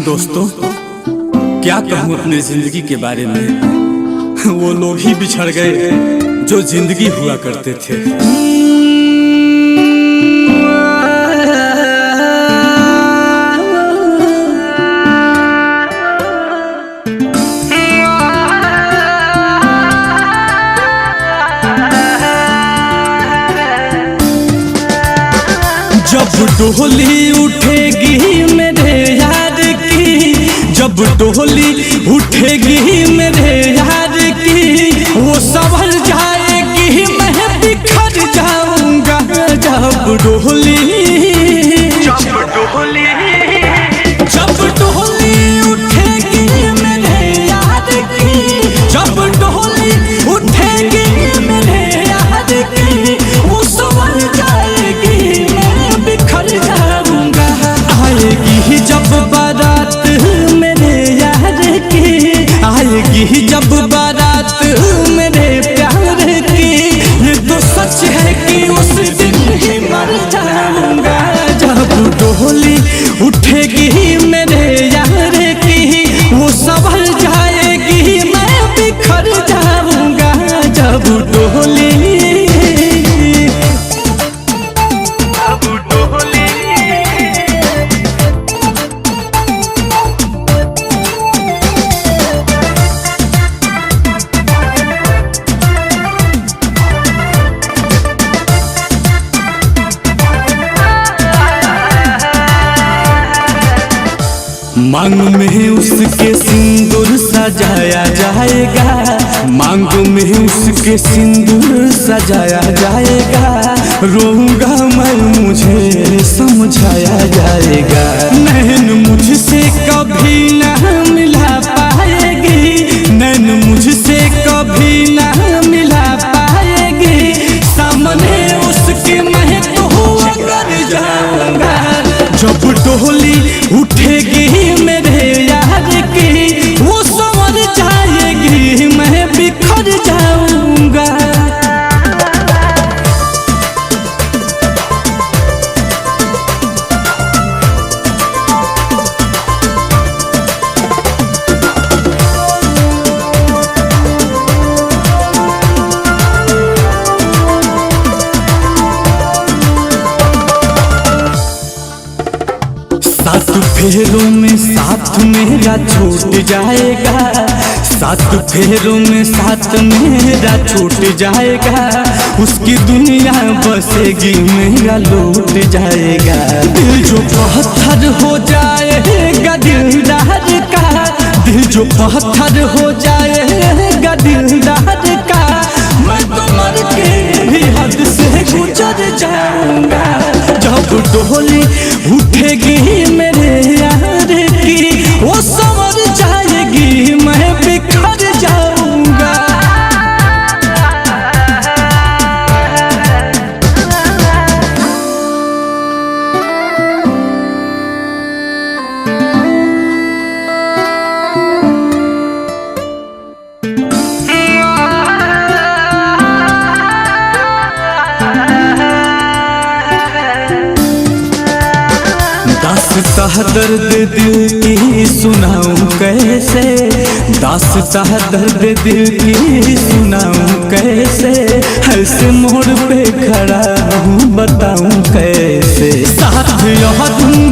दोस्तों, क्या कहूँ अपने जिंदगी के बारे में। वो लोग ही बिछड़ गए जो जिंदगी हुआ करते थे। जब डोली उठेगी मेरे यार की, जब डोली उठेगी मेरे यार की, वो संभल जाएगी मैं बिखर जाऊंगा। जब डोली उठेगी मेरे यार की, जब डोली उठेगी मेरे यार की, वो संभल जाएगी मैं बिखर जाऊंगा। आएगी जब बारात मेरे यार की, आएगी जब बारात मेरे प्यार की, ये तो सच है कि उस दिन ही मर जाऊंगा। जब डोली उठेगी मेरे यार की, वो संभल जाएगी मैं बिखर जाऊंगा। जब डोली मांग में उसके सिंदूर सजाया जाएगा, मांग में उसके सिंदूर सजाया जाएगा। रोऊंगा मैं मुझे समझाया जाएगा। नैन मुझसे कभी ना मिला पाएगी, नैन मुझसे कभी ना मिला पाएगी। सामने उसके मैं तो अगर जाऊंगा। जब डोली उठेगी मेरे यार की, वो संवर जाएगी मैं बिखर जाऊंगा। सात फेरों में साथ मेरा छूट जाएगा, सात फेरों में साथ मेरा छूट जाएगा। उसकी दुनिया बसेगी मेरा लूट जाएगा। दिल जो पत्थर हो जाएगा दिलदार का, दिल जो पत्थर हो जाएगा दिलदार का, मैं तो मर के भी हद से गुजर जाऊंगा। जब डोली उठेगी मेरे यार की, वो संवर जाएगी मैं बिखर जाऊंगा। दास्तां दर्द दिल की सुनाऊं कैसे, दास्तां दर्द दिल की सुनाऊं कैसे। ऐसे मोड़ पे खड़ा हूँ बताऊं कैसे। साथ यह तुम